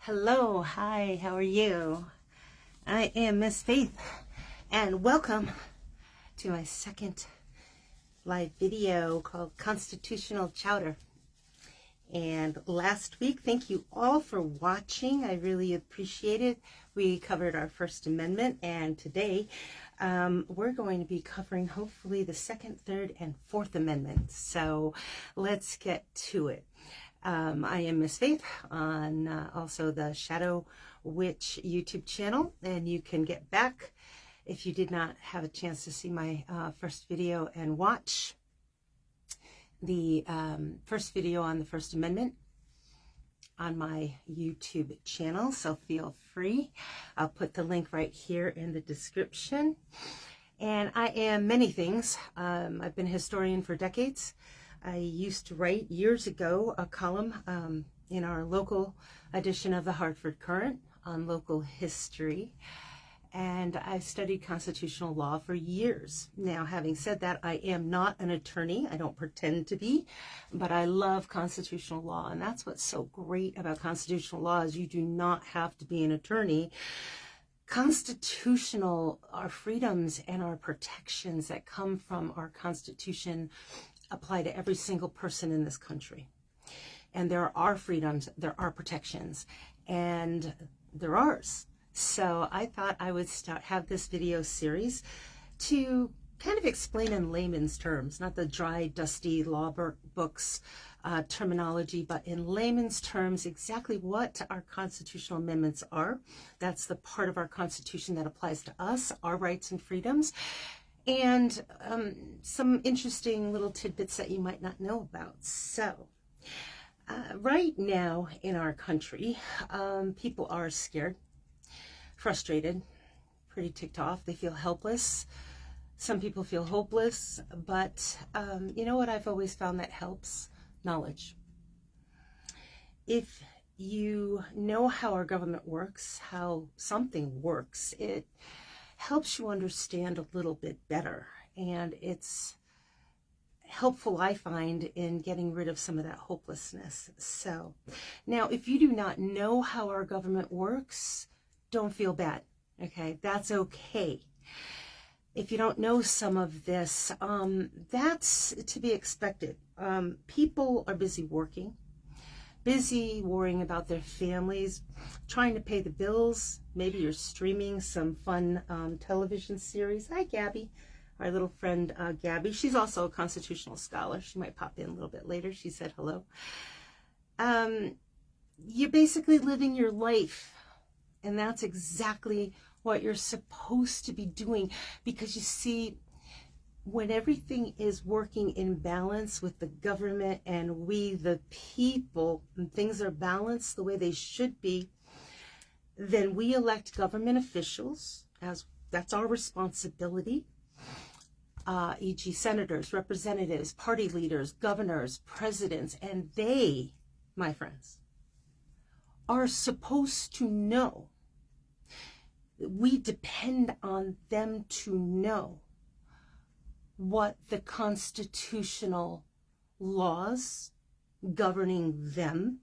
Hello, hi, how are you? I am Miss Faith, and welcome to my second live video called Constitutional Chowder. And last week, thank you all for watching. I really appreciate it. We covered our First Amendment, and today we're going to be covering hopefully the Second, Third, and Fourth Amendments. So let's get to it. I am Miss Faith on also the Shadow Witch YouTube channel, and you can get back if you did not have a chance to see my first video and watch the first video on the First Amendment on my YouTube channel, so feel free. I'll put the link right here in the description. And I am many things. I've been a historian for decades. I used to write years ago a column in our local edition of the Hartford Courant on local history, and I've studied constitutional law for years. Now, having said that, I am not an attorney. I don't pretend to be, but I love constitutional law, and that's what's so great about constitutional law is you do not have to be an attorney. Constitutional, our freedoms and our protections that come from our Constitution apply to every single person in this country. And there are freedoms, there are protections, and they're ours. So I thought I would have this video series to kind of explain in layman's terms, not the dry, dusty law books terminology, but in layman's terms, exactly what our constitutional amendments are. That's the part of our Constitution that applies to us, our rights and freedoms, and some interesting little tidbits that you might not know about. So right now in our country, people are scared, frustrated, pretty ticked off. They feel helpless. Some people feel hopeless, but you know what I've always found that helps? Knowledge. If you know how our government works, how something works, it helps you understand a little bit better, and it's helpful, I find, in getting rid of some of that hopelessness. So now, if you do not know how our government works, don't feel bad. Okay, that's okay. If you don't know some of this, that's to be expected. People are busy working, busy worrying about their families, trying to pay the bills. Maybe you're streaming some fun television series. Hi, Gabby, our little friend Gabby. She's also a constitutional scholar. She might pop in a little bit later. She said hello. You're basically living your life, and that's exactly what you're supposed to be doing, because you see, when everything is working in balance with the government and we, the people, and things are balanced the way they should be, then we elect government officials, as that's our responsibility, e.g. senators, representatives, party leaders, governors, presidents, and they, my friends, are supposed to know. We depend on them to know what the constitutional laws governing them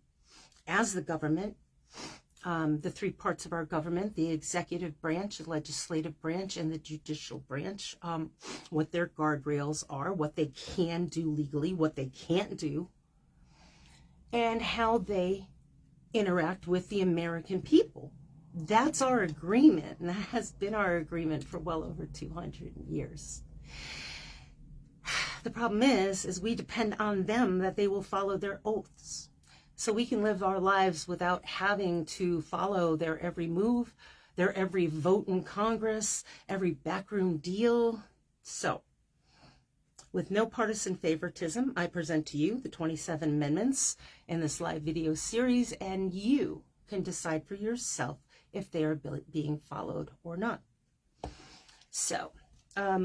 as the government, the three parts of our government, the executive branch, the legislative branch, and the judicial branch, what their guardrails are, what they can do legally, what they can't do, and how they interact with the American people. That's our agreement, and that has been our agreement for well over 200 years. The problem is we depend on them that they will follow their oaths, so we can live our lives without having to follow their every move, their every vote in Congress, every backroom deal. So, with no partisan favoritism, I present to you the 27 amendments in this live video series, and you can decide for yourself if they are being followed or not. So,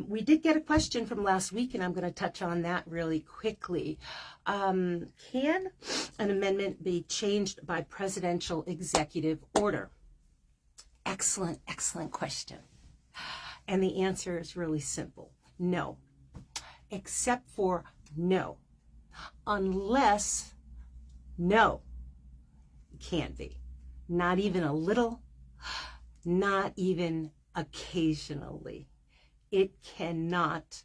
we did get a question from last week, and I'm going to touch on that really quickly. Can an amendment be changed by presidential executive order? Excellent, excellent question. And the answer is really simple. No. Except for no. Unless, no, it can't be. not even a little, not even occasionally. It cannot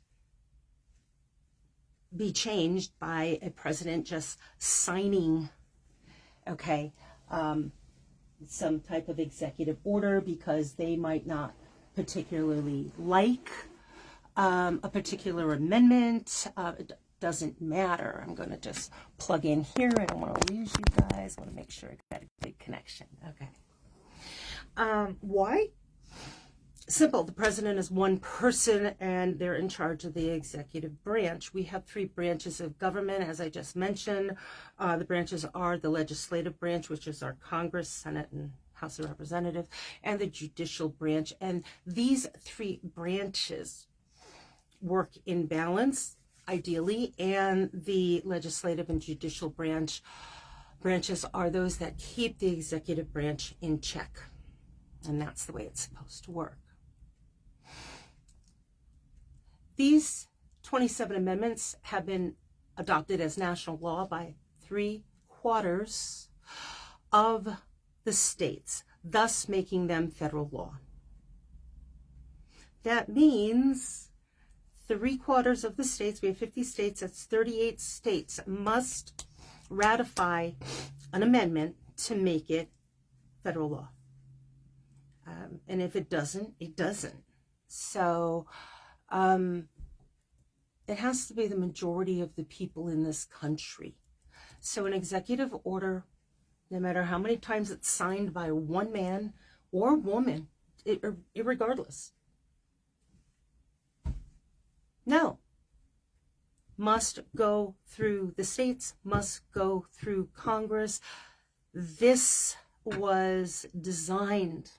be changed by a president just signing, some type of executive order because they might not particularly like a particular amendment. It doesn't matter. I'm going to just plug in here. I don't want to lose you guys. I want to make sure I got a good connection. Okay. Why? Simple. The president is one person and they're in charge of the executive branch. We have 3 branches of government, as I just mentioned. The branches are the legislative branch, which is our Congress, Senate, and House of Representatives, and the judicial branch. And these 3 branches work in balance, ideally, and the legislative and judicial branches are those that keep the executive branch in check. And that's the way it's supposed to work. These 27 amendments have been adopted as national law by 3/4 of the states, thus making them federal law. That means 3/4 of the states, we have 50 states, that's 38 states, must ratify an amendment to make it federal law. And if it doesn't, it doesn't. So it has to be the majority of the people in this country. So an executive order, no matter how many times it's signed by one man or woman, irregardless, no, must go through the states, must go through Congress. This was designed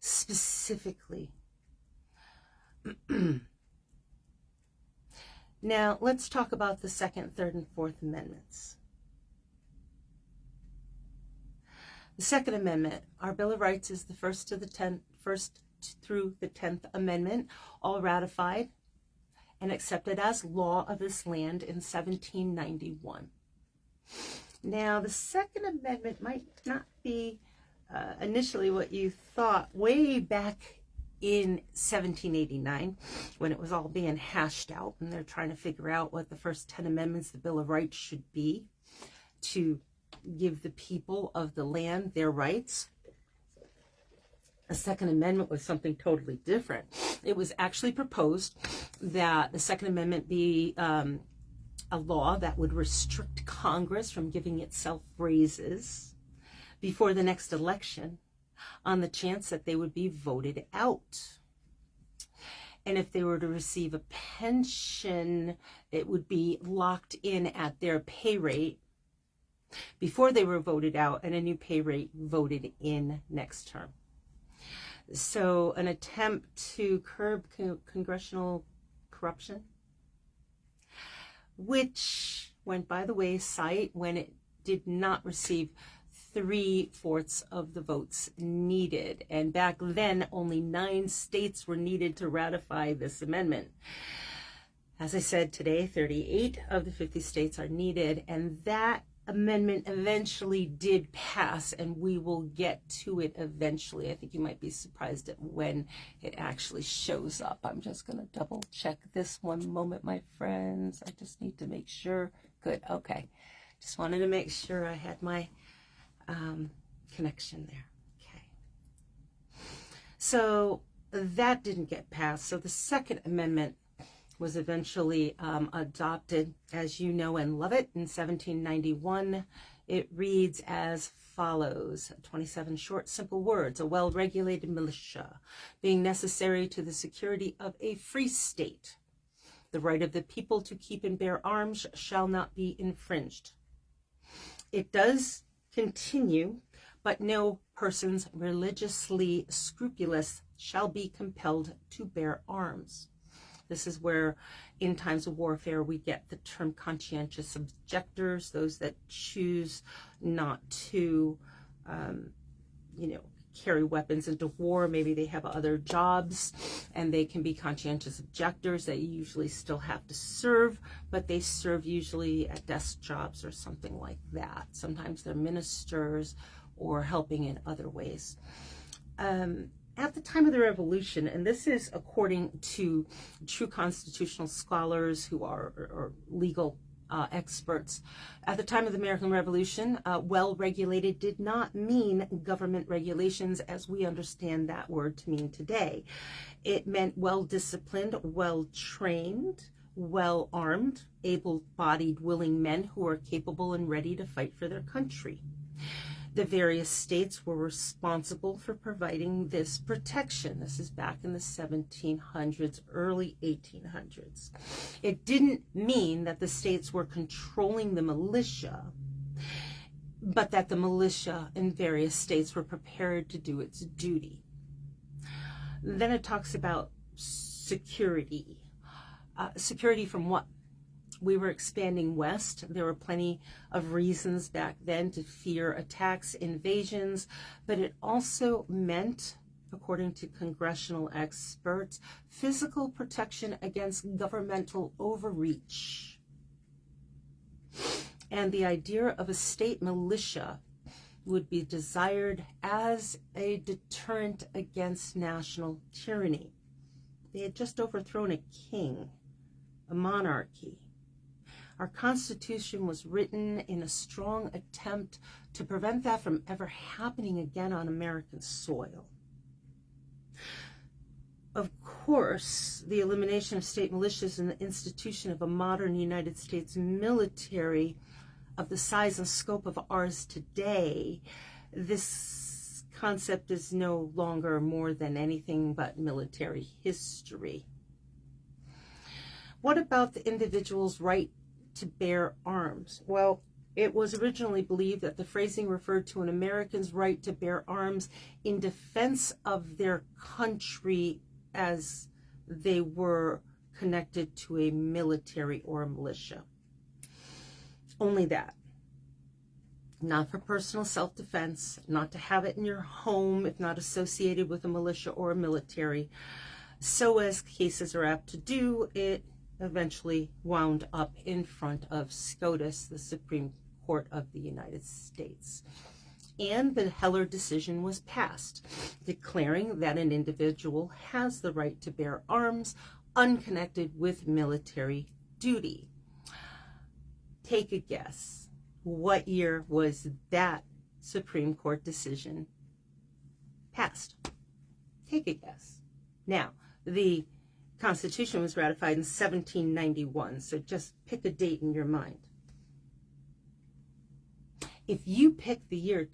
specifically. Now, let's talk about the Second, Third, and Fourth Amendments. The Second Amendment, our Bill of Rights, is the first through the 10th Amendment, all ratified and accepted as law of this land in 1791. Now, the Second Amendment might not be initially what you thought way back in 1789 when it was all being hashed out and they're trying to figure out what the first 10 amendments, the Bill of Rights, should be to give the people of the land their rights. The Second Amendment was something totally different. It was actually proposed that the Second Amendment be a law that would restrict Congress from giving itself raises before the next election on the chance that they would be voted out. And if they were to receive a pension, it would be locked in at their pay rate before they were voted out, and a new pay rate voted in next term. So an attempt to curb congressional corruption, which went by the wayside when it did not receive 3/4 of the votes needed. And back then, only 9 states were needed to ratify this amendment. As I said, today, 38 of the 50 states are needed, and that amendment eventually did pass, and we will get to it eventually. I think you might be surprised at when it actually shows up. I'm just going to double check this one moment, my friends. I just need to make sure. Good. Okay. Just wanted to make sure I had my connection there. Okay. So that didn't get passed. So the Second Amendment was eventually adopted, as you know and love it, in 1791. It reads as follows: 27 short, simple words. A well-regulated militia, being necessary to the security of a free state. The right of the people to keep and bear arms shall not be infringed. It does continue, but no persons religiously scrupulous shall be compelled to bear arms. This is where, in times of warfare, we get the term conscientious objectors, those that choose not to, carry weapons into war. Maybe they have other jobs and they can be conscientious objectors that you usually still have to serve, but they serve usually at desk jobs or something like that. Sometimes they're ministers or helping in other ways. At the time of the Revolution, and this is according to true constitutional scholars who are or legal experts, at the time of the American Revolution, well-regulated did not mean government regulations as we understand that word to mean today. It meant well-disciplined, well-trained, well-armed, able-bodied, willing men who are capable and ready to fight for their country. The various states were responsible for providing this protection. This is back in the 1700s, early 1800s. It didn't mean that the states were controlling the militia, but that the militia in various states were prepared to do its duty. Then it talks about security. Security from what? We were expanding west. There were plenty of reasons back then to fear attacks, invasions, but it also meant, according to congressional experts, physical protection against governmental overreach. And the idea of a state militia would be desired as a deterrent against national tyranny. They had just overthrown a king, a monarchy. Our Constitution was written in a strong attempt to prevent that from ever happening again on American soil. Of course, the elimination of state militias and the institution of a modern United States military of the size and scope of ours today, this concept is no longer more than anything but military history. What about the individual's right to bear arms? Well, it was originally believed that the phrasing referred to an American's right to bear arms in defense of their country as they were connected to a military or a militia. Only that. Not for personal self-defense, not to have it in your home if not associated with a militia or a military. So as cases are apt to do, it eventually wound up in front of SCOTUS, the Supreme Court of the United States. And the Heller decision was passed, declaring that an individual has the right to bear arms unconnected with military duty. Take a guess. What year was that Supreme Court decision passed? Take a guess. Now, the Constitution was ratified in 1791, so just pick a date in your mind. If you pick the year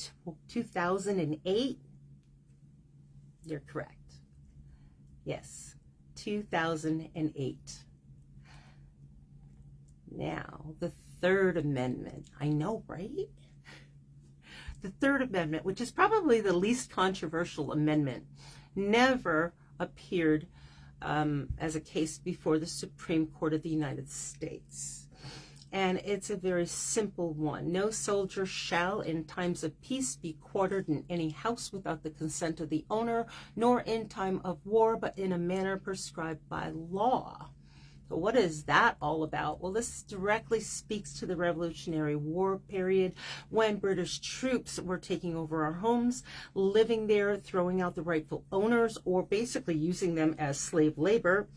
2008, you're correct. Yes, 2008. Now, the Third Amendment. I know, right? The Third Amendment, which is probably the least controversial amendment, never appeared as a case before the Supreme Court of the United States. And it's a very simple one. No soldier shall in times of peace be quartered in any house without the consent of the owner, nor in time of war, but in a manner prescribed by law. So what is that all about? Well, this directly speaks to the Revolutionary War period when British troops were taking over our homes, living there, throwing out the rightful owners, or basically using them as slave labor,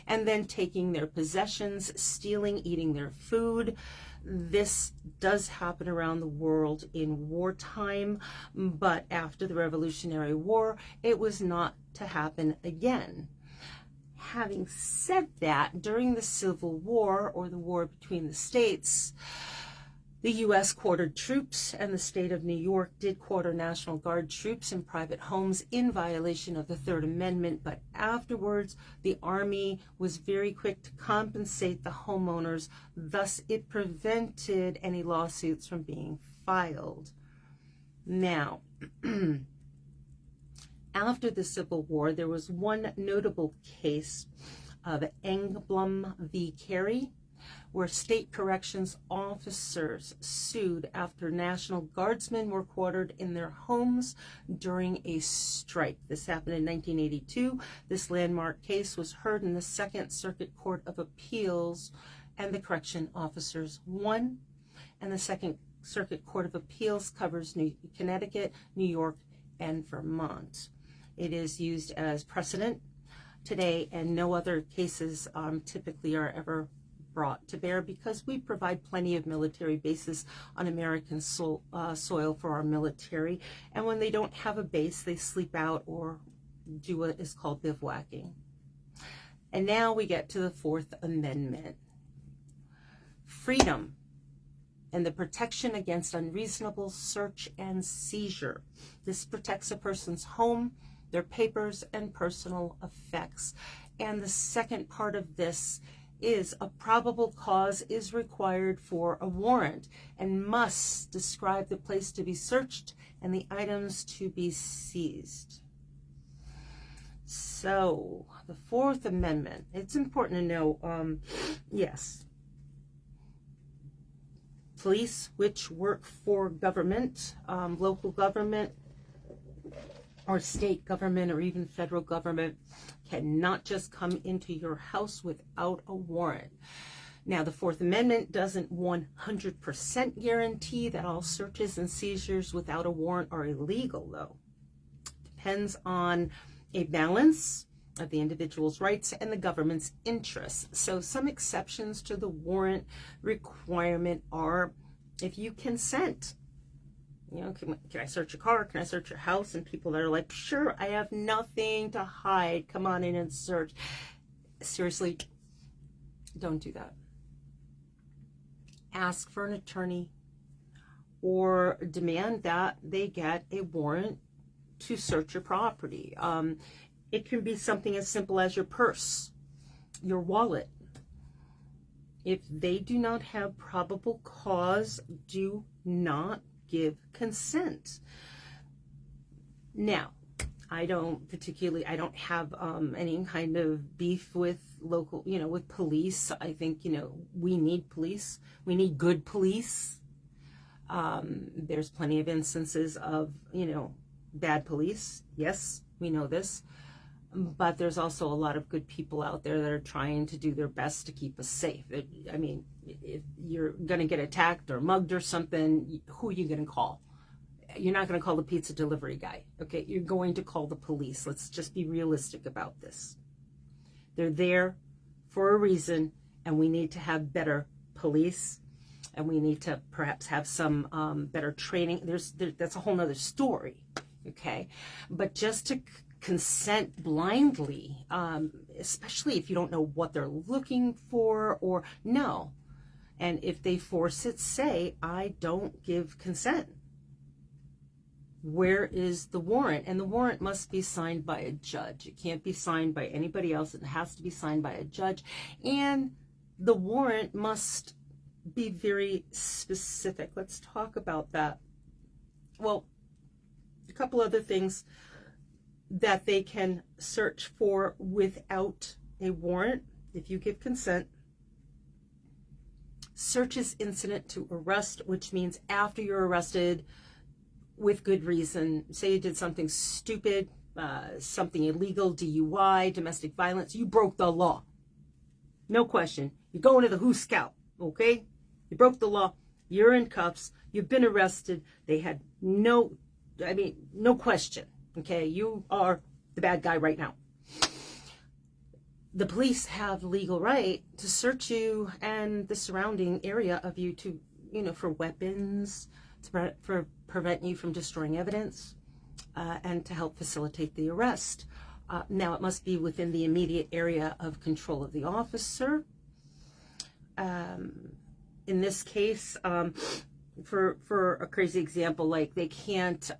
and then taking their possessions, stealing, eating their food. This does happen around the world in wartime, but after the Revolutionary War, it was not to happen again. Having said that, during the Civil War, or the war between the states, the U.S. quartered troops, and the state of New York did quarter National Guard troops in private homes in violation of the Third Amendment, but afterwards the Army was very quick to compensate the homeowners, thus it prevented any lawsuits from being filed. Now, after the Civil War, there was one notable case of Engblom v. Carey, where state corrections officers sued after National Guardsmen were quartered in their homes during a strike. This happened in 1982. This landmark case was heard in the Second Circuit Court of Appeals, and the correction officers won. And the Second Circuit Court of Appeals covers Connecticut, New York, and Vermont. It is used as precedent today, and no other cases typically are ever brought to bear because we provide plenty of military bases on American soil for our military, and when they don't have a base, they sleep out or do what is called bivouacking. And now we get to the Fourth Amendment. Freedom and the protection against unreasonable search and seizure. This protects a person's home, their papers, and personal effects. And the second part of this is a probable cause is required for a warrant and must describe the place to be searched and the items to be seized. So, the Fourth Amendment, it's important to know, yes, police which work for government, local government, or state government, or even federal government, cannot just come into your house without a warrant. Now, the Fourth Amendment doesn't 100% guarantee that all searches and seizures without a warrant are illegal, though. Depends on a balance of the individual's rights and the government's interests. So some exceptions to the warrant requirement are if you consent. You know, can I search your car? Can I search your house? And people that are like, sure, I have nothing to hide. Come on in and search. Seriously, don't do that. Ask for an attorney or demand that they get a warrant to search your property. It can be something as simple as your purse, your wallet. If they do not have probable cause, do not give consent. Now, I don't have any kind of beef with local, with police. I think, we need police. We need good police. There's plenty of instances of, bad police. Yes, we know this. But there's also a lot of good people out there that are trying to do their best to keep us safe. I mean, if you're going to get attacked or mugged or something, who are you going to call? You're not going to call the pizza delivery guy, okay? You're going to call the police. Let's just be realistic about this. They're there for a reason, and we need to have better police, and we need to perhaps have some better training. That's a whole nother story, okay? But just to consent blindly, especially if you don't know what they're looking for, or no. And if they force it, say, I don't give consent. Where is the warrant? And the warrant must be signed by a judge. It can't be signed by anybody else. It has to be signed by a judge. And the warrant must be very specific. Let's talk about that. Well, a couple other things that they can search for without a warrant if you give consent. Search is incident to arrest, which means after you're arrested with good reason. Say you did something stupid, something illegal, DUI, domestic violence. You broke the law. No question. You're going to the Who Scout, okay? You broke the law. You're in cuffs. You've been arrested. They had no question. Okay, you are the bad guy right now. The police have legal right to search you and the surrounding area of you to, for weapons, to prevent you from destroying evidence, and to help facilitate the arrest. Now, it must be within the immediate area of control of the officer. In this case, for a crazy example, like they can't,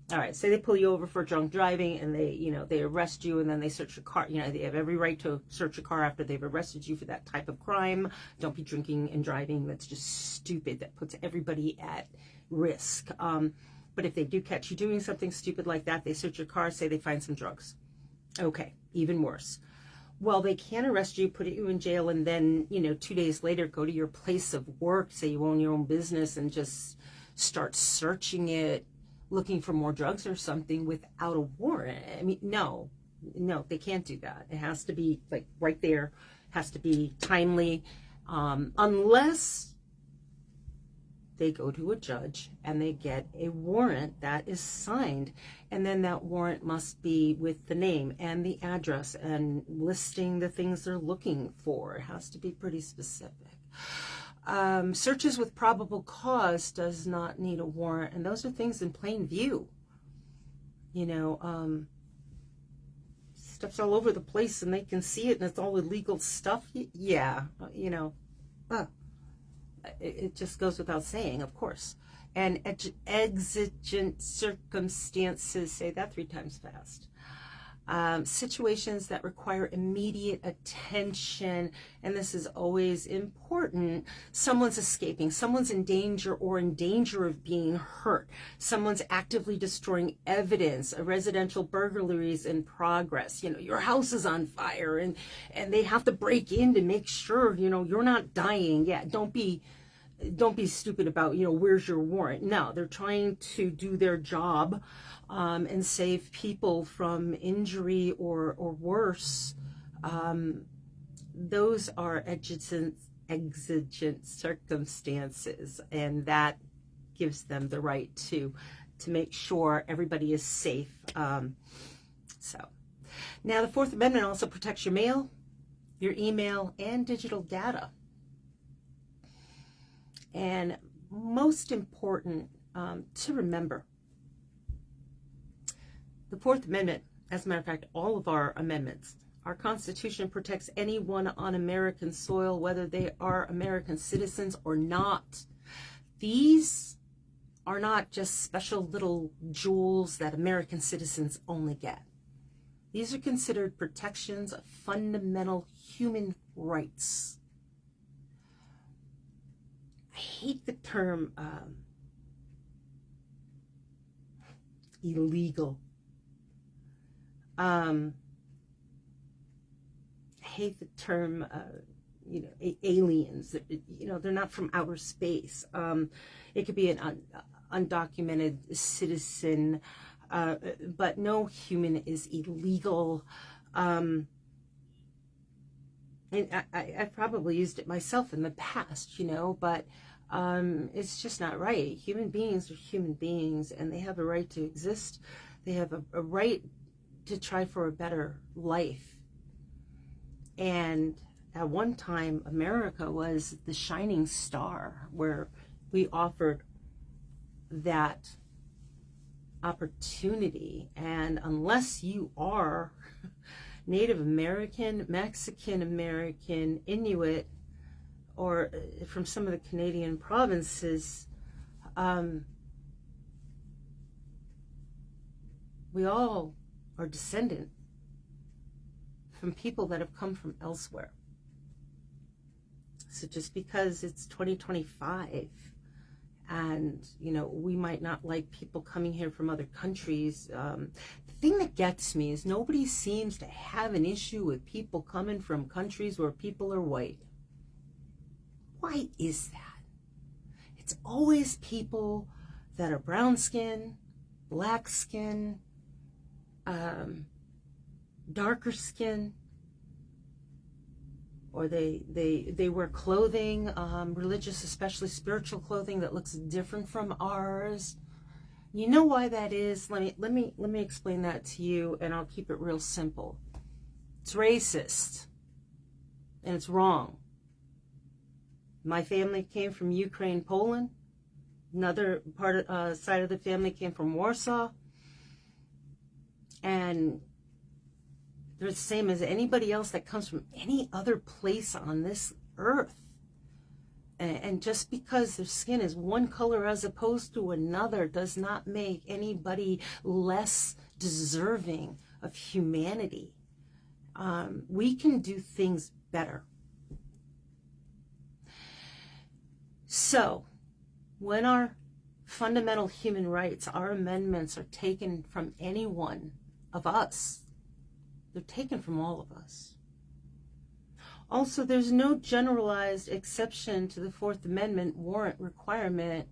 all right, say they pull you over for drunk driving and they arrest you and then they search your car. They have every right to search your car after they've arrested you for that type of crime. Don't be drinking and driving. That's just stupid. That puts everybody at risk. But if they do catch you doing something stupid like that, they search your car, say they find some drugs. Okay, even worse. Well, they can arrest you, put you in jail, and then, 2 days later go to your place of work, say you own your own business, and just start searching it, looking for more drugs or something without a warrant. I mean, no, they can't do that. It has to be like right there, has to be timely, unless they go to a judge and they get a warrant that is signed, and then that warrant must be with the name and the address and listing the things they're looking for. It has to be pretty specific. Searches with probable cause does not need a warrant, and those are things in plain view. Stuff's all over the place and they can see it and it's all illegal stuff. Yeah, it just goes without saying, of course. And exigent circumstances, say that 3 times fast. Situations that require immediate attention, and this is always important. Someone's escaping, someone's in danger or in danger of being hurt, someone's actively destroying evidence, a residential burglary is in progress, your house is on fire, and they have to break in to make sure, you're not dying. Yeah, don't be stupid about, where's your warrant? No, they're trying to do their job and save people from injury or worse. Those are exigent circumstances, and that gives them the right to make sure everybody is safe. So now the Fourth Amendment also protects your mail, your email, and digital data. And most important to remember, the Fourth Amendment, as a matter of fact, all of our amendments, our Constitution protects anyone on American soil, whether they are American citizens or not. These are not just special little jewels that American citizens only get. These are considered protections of fundamental human rights. I hate the term illegal. I hate the term, aliens. They're not from outer space. It could be an undocumented citizen, but no human is illegal. And I've probably used it myself in the past, but it's just not right. Human beings are human beings, and they have a right to exist. They have a right to try for a better life. And at one time, America was the shining star where we offered that opportunity. And unless you are Native American, Mexican American, Inuit, or from some of the Canadian provinces, we all are descendant from people that have come from elsewhere. So just because it's 2025 and, we might not like people coming here from other countries, the thing that gets me is nobody seems to have an issue with people coming from countries where people are white. Why is that? It's always people that are brown skin, black skin, darker skin, or they wear clothing, religious, especially spiritual clothing, that looks different from ours. You know why that is? Let me explain that to you, and I'll keep it real simple. It's racist, and it's wrong. My family came from Ukraine, Poland. Another side of the family came from Warsaw. And they're the same as anybody else that comes from any other place on this earth. And just because their skin is one color as opposed to another does not make anybody less deserving of humanity. We can do things better. So, when our fundamental human rights, our amendments, are taken from any one of us, they're taken from all of us. Also, there's no generalized exception to the Fourth Amendment warrant requirement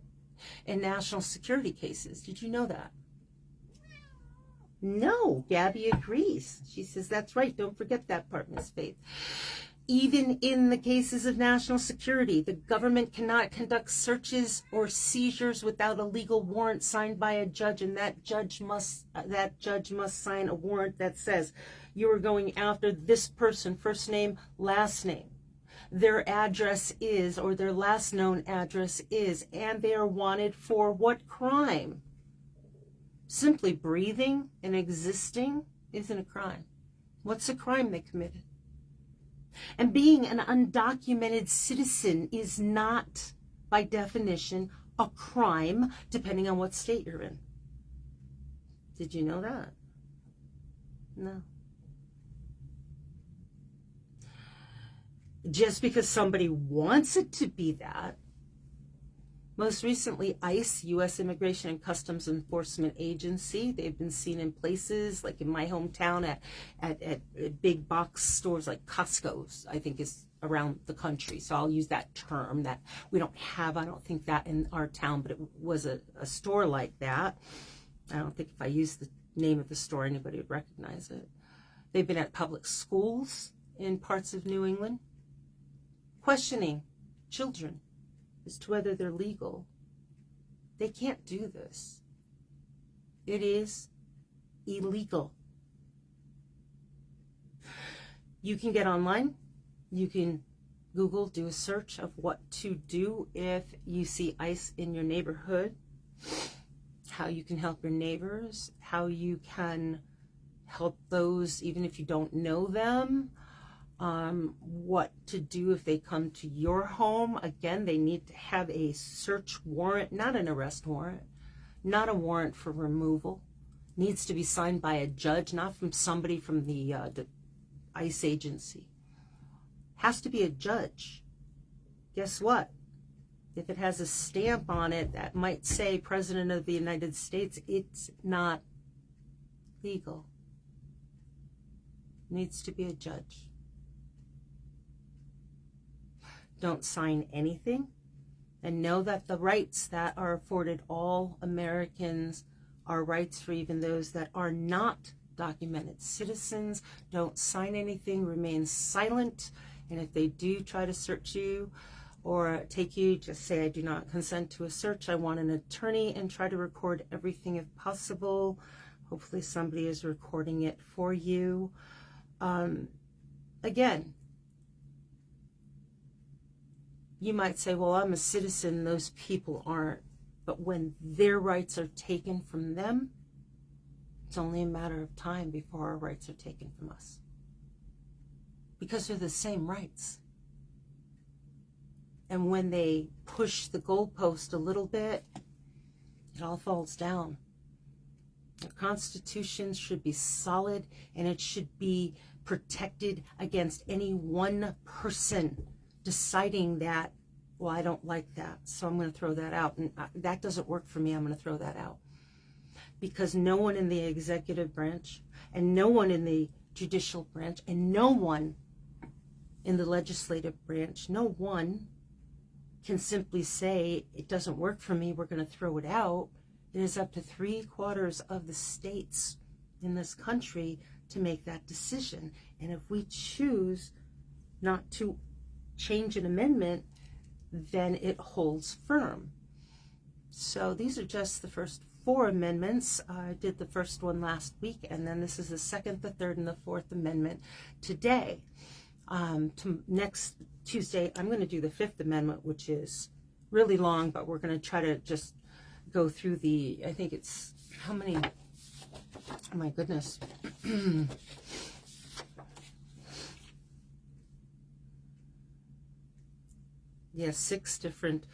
in national security cases. Did you know that? No, Gabby agrees. She says, that's right. Don't forget that part, Ms. Faith. Even in the cases of national security, the government cannot conduct searches or seizures without a legal warrant signed by a judge, and that judge must sign a warrant that says you are going after this person, first name, last name. Their address is, or their last known address is, and they are wanted for what crime? Simply breathing and existing isn't a crime. What's the crime they committed? And being an undocumented citizen is not, by definition, a crime, depending on what state you're in. Did you know that? No. Just because somebody wants it to be that. Most recently, ICE, U.S. Immigration and Customs Enforcement Agency, they've been seen in places like in my hometown at big box stores like Costco's, I think is around the country. So I'll use that term that we don't have, I don't think that in our town, but it was a store like that. I don't think if I use the name of the store, anybody would recognize it. They've been at public schools in parts of New England, questioning children as to whether they're legal. They can't do this. It is illegal. You can get online. You can Google, do a search of what to do if you see ICE in your neighborhood, how you can help your neighbors, how you can help those even if you don't know them, what to do if they come to your home. Again, they need to have a search warrant, not an arrest warrant, not a warrant for removal. Needs to be signed by a judge, not from somebody from the ICE agency. Has to be a judge. Guess what? If it has a stamp on it that might say President of the United States, it's not legal. Needs to be a judge. Don't sign anything, and know that the rights that are afforded all Americans are rights for even those that are not documented citizens. Don't sign anything, remain silent, and if they do try to search you or take you, just say, I do not consent to a search. I want an attorney, and try to record everything if possible. Hopefully somebody is recording it for you. Again, you might say, well, I'm a citizen, those people aren't. But when their rights are taken from them, it's only a matter of time before our rights are taken from us. Because they're the same rights. And when they push the goalpost a little bit, it all falls down. The Constitution should be solid, and it should be protected against any one person deciding that, well, I don't like that, so I'm going to throw that out. And that doesn't work for me. I'm going to throw that out. Because no one in the executive branch, and no one in the judicial branch, and no one in the legislative branch, no one can simply say, it doesn't work for me, we're going to throw it out. It is up to 3/4 of the states in this country to make that decision. And if we choose not to change an amendment, then it holds firm. So these are just the first 4 amendments. I did the first one last week, and then this is the 2nd, the 3rd, and the 4th amendment today. Next Tuesday, I'm going to do the 5th amendment, which is really long, but we're going to try to just go through the, I think it's, how many, oh my goodness. Yes, 6 different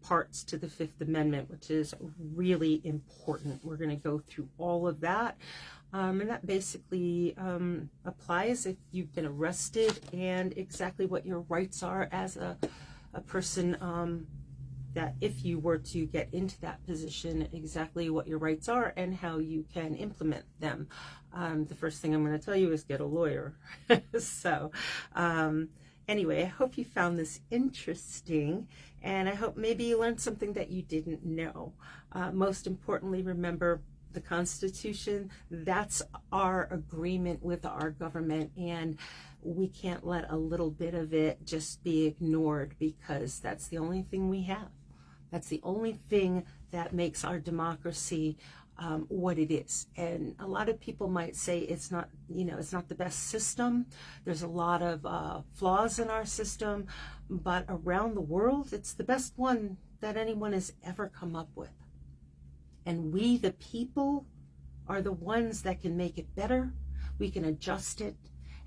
parts to the 5th Amendment, which is really important. We're going to go through all of that. And that basically applies if you've been arrested, and exactly what your rights are as a person, that if you were to get into that position, exactly what your rights are and how you can implement them. The first thing I'm going to tell you is get a lawyer. So, Anyway, I hope you found this interesting, and I hope maybe you learned something that you didn't know. Most importantly, remember the Constitution. That's our agreement with our government, and we can't let a little bit of it just be ignored, because that's the only thing we have. That's the only thing that makes our democracy what it is. And a lot of people might say it's not, it's not the best system. There's a lot of flaws in our system, but around the world, it's the best one that anyone has ever come up with. And we, the people, are the ones that can make it better. We can adjust it,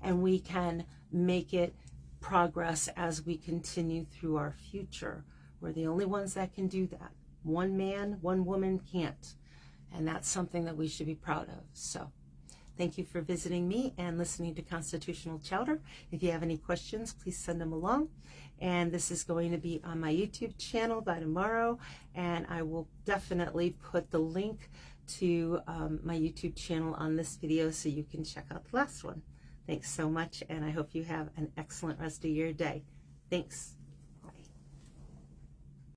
and we can make it progress as we continue through our future. We're the only ones that can do that. One man, one woman can't. And that's something that we should be proud of. So thank you for visiting me and listening to Constitutional Chowder. If you have any questions, please send them along. And this is going to be on my YouTube channel by tomorrow. And I will definitely put the link to my YouTube channel on this video so you can check out the last one. Thanks so much, and I hope you have an excellent rest of your day. Thanks.